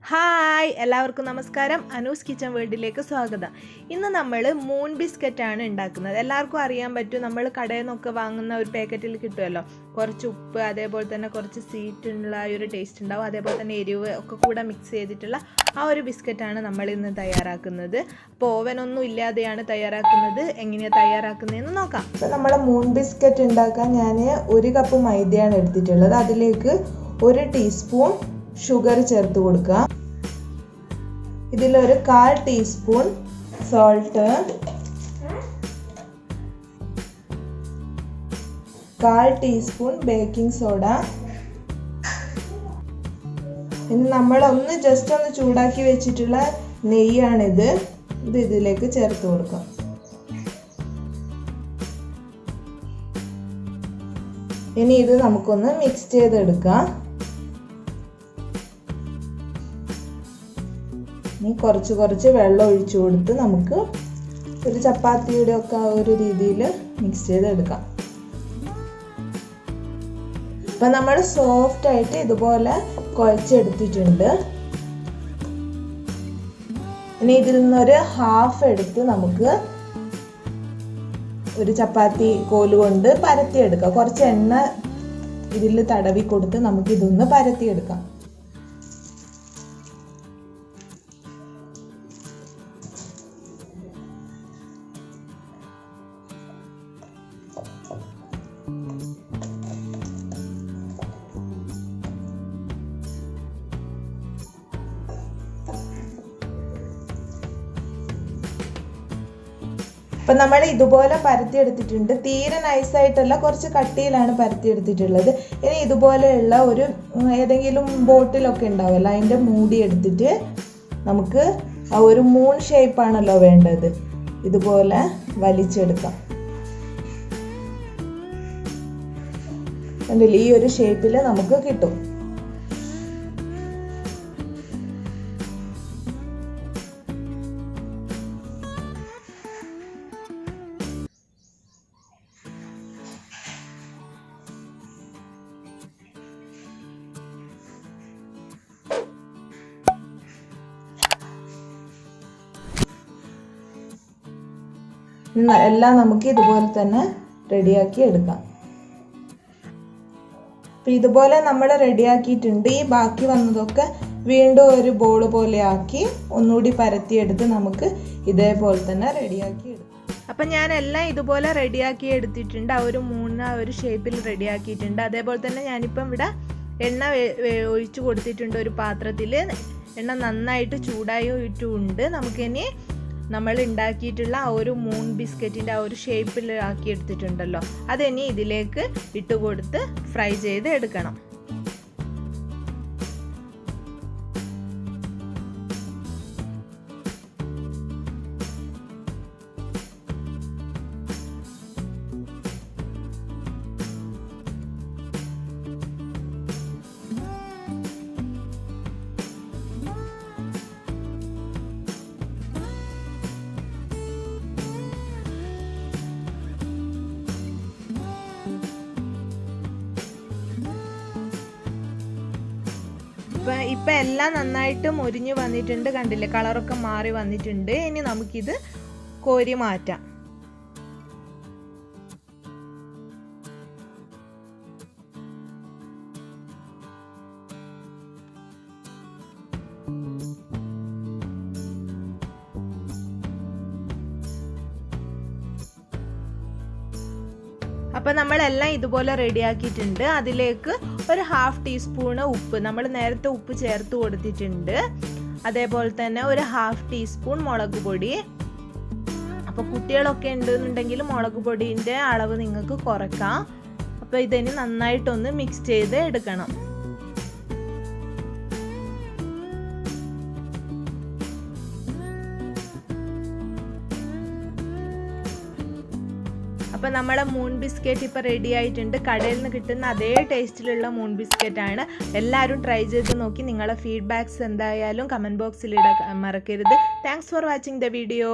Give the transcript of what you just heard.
Hi എല്ലാവർക്കും നമസ്കാരം. Anu's kitchen വേൾഡിലേക്ക് സ്വാഗതം. ഇന്ന് നമ്മൾ മൂൺ ബിസ്ക്കറ്റാണ് ഉണ്ടാക്കുന്നത്. എല്ലാവർക്കും അറിയാൻ പറ്റും, നമ്മൾ കടയിൽ നിന്നൊക്കെ വാങ്ങുന്ന ഒരു പാക്കറ്റിൽ കിട്ടുമല്ലോ. കുറച്ച് ഉപ്പ്, അതേപോലെ തന്നെ കുറച്ച് സ്വീറ്റുള്ള ഒരു ടേസ്റ്റ് ഉണ്ടാവും, അതേപോലെ തന്നെ എരിവ് ഒക്കെ കൂടെ മിക്സ് ചെയ്തിട്ടുള്ള ആ ഒരു ബിസ്ക്കറ്റാണ് നമ്മൾ ഇന്ന് തയ്യാറാക്കുന്നത്. അപ്പോൾ ഓവനൊന്നും ഇല്ലാതെയാണ് തയ്യാറാക്കുന്നത്. എങ്ങനെയാണ് തയ്യാറാക്കുന്നതെന്ന് നോക്കാം. അപ്പോൾ നമ്മൾ മൂൺ ബിസ്ക്കറ്റ് ഉണ്ടാക്കാൻ ഞാൻ 1 കപ്പ് മൈദയാണ് എടുത്തിട്ടുള്ളത്. അതിലേക്ക് 1 ടീസ്പൂൺ ഷുഗർ ചേർത്ത് കൊടുക്കുക. ഇതിലൊരു 1/4 teaspoon salt, 1/4 teaspoon baking soda. ഇനി നമ്മളൊന്ന് ജസ്റ്റ് ഒന്ന് ചൂടാക്കി വെച്ചിട്ടുള്ള നെയ്യാണിത്. ഇത് ഇതിലേക്ക് ചേർത്ത് കൊടുക്കാം. ഇനി ഇത് നമുക്കൊന്ന് മിക്സ് ചെയ്തെടുക്കാം. ഇനി കുറച്ച് വെള്ളം ഒഴിച്ചു കൊടുത്ത് നമുക്ക് ഒരു ചപ്പാത്തിയുടെ ഒക്കെ ഒരു രീതിയിൽ മിക്സ് ചെയ്തെടുക്കാം. ഇപ്പം നമ്മൾ സോഫ്റ്റ് ആയിട്ട് ഇതുപോലെ കുഴച്ചെടുത്തിട്ടുണ്ട്. ഇനി ഇതിൽ നിന്നൊരു ഹാഫ് എടുത്ത് നമുക്ക് ഒരു ചപ്പാത്തി കോല് കൊണ്ട് പരത്തിയെടുക്കാം. കുറച്ച് എണ്ണ ഇതിൽ തടവി കൊടുത്ത് നമുക്കിതൊന്ന് പരത്തിയെടുക്കാം. അപ്പം നമ്മൾ ഇതുപോലെ പരത്തിയെടുത്തിട്ടുണ്ട്. തീരെ നൈസായിട്ടല്ല, കുറച്ച് കട്ടിയിലാണ് പരത്തിയെടുത്തിട്ടുള്ളത്. ഇനി ഇതുപോലെയുള്ള ഒരു ഏതെങ്കിലും ബോട്ടിലൊക്കെ ഉണ്ടാവുമല്ലോ, അതിൻ്റെ മൂടി എടുത്തിട്ട് നമുക്ക് ആ ഒരു മൂൺ ഷേപ്പാണല്ലോ വേണ്ടത്, ഇതുപോലെ വലിച്ചെടുക്കാം. കണ്ടില്ലേ, ഈ ഒരു ഷേപ്പിൽ നമുക്ക് കിട്ടും. എല്ലാം നമുക്ക് ഇതുപോലെ തന്നെ റെഡിയാക്കി എടുക്കാം. അപ്പം ഇതുപോലെ നമ്മൾ റെഡിയാക്കിയിട്ടുണ്ട്. ഈ ബാക്കി വന്നതൊക്കെ വീണ്ടും ഒരു ബോൾ പോലെ ആക്കി ഒന്നുകൂടി പരത്തിയെടുത്ത് നമുക്ക് ഇതേപോലെ തന്നെ റെഡിയാക്കി എടുക്കാം. അപ്പം ഞാൻ എല്ലാം ഇതുപോലെ റെഡിയാക്കി എടുത്തിട്ടുണ്ട്. ആ ഒരു മൂന്ന് ആ ഒരു ഷേപ്പിൽ റെഡിയാക്കിയിട്ടുണ്ട്. അതേപോലെ തന്നെ ഞാനിപ്പം ഇവിടെ എണ്ണ ഒഴിച്ചു കൊടുത്തിട്ടുണ്ട് ഒരു പാത്രത്തിൽ. എണ്ണ നന്നായിട്ട് ചൂടായിട്ടുമുണ്ട്. നമുക്കിനി നമ്മൾ ഉണ്ടാക്കിയിട്ടുള്ള ആ ഒരു മൂൺ ബിസ്ക്കറ്റിൻ്റെ ആ ഒരു ഷേപ്പിൽ ആക്കി എടുത്തിട്ടുണ്ടല്ലോ, അതിനി ഇതിലേക്ക് ഇട്ട് കൊടുത്ത് ഫ്രൈ ചെയ്ത് എടുക്കണം. ഇപ്പം എല്ലാം നന്നായിട്ട് മൊരിഞ്ഞ് വന്നിട്ടുണ്ട്. കണ്ടില്ലേ, കളറൊക്കെ മാറി വന്നിട്ടുണ്ട്. ഇനി നമുക്കിത് കോരി മാറ്റാം. അപ്പം നമ്മളെല്ലാം ഇതുപോലെ റെഡിയാക്കിയിട്ടുണ്ട്. അതിലേക്ക് ഒരു 1/2 ടീസ്പൂണ് ഉപ്പ്, നമ്മൾ നേരത്തെ ഉപ്പ് ചേർത്ത് കൊടുത്തിട്ടുണ്ട്. അതേപോലെ തന്നെ ഒരു 1/2 ടീസ്പൂൺ മുളക് പൊടി. അപ്പോൾ കുട്ടികളൊക്കെ ഉണ്ടെന്നുണ്ടെങ്കിൽ മുളക് പൊടിൻ്റെ അളവ് നിങ്ങൾക്ക് കുറയ്ക്കാം. അപ്പോൾ ഇതിന് നന്നായിട്ടൊന്ന് മിക്സ് ചെയ്ത് എടുക്കണം. അപ്പോൾ നമ്മുടെ മൂൺ ബിസ്ക്കറ്റ് ഇപ്പോൾ റെഡി ആയിട്ടുണ്ട്. കടയിൽ നിന്ന് കിട്ടുന്ന അതേ ടേസ്റ്റിലുള്ള മൂൺ ബിസ്ക്കറ്റാണ്. എല്ലാവരും ട്രൈ ചെയ്ത് നോക്കി നിങ്ങളുടെ ഫീഡ്ബാക്ക്സ് എന്തായാലും കമൻറ്റ് ബോക്സിൽ ഇടാൻ മറക്കരുത്. Thanks for watching the video.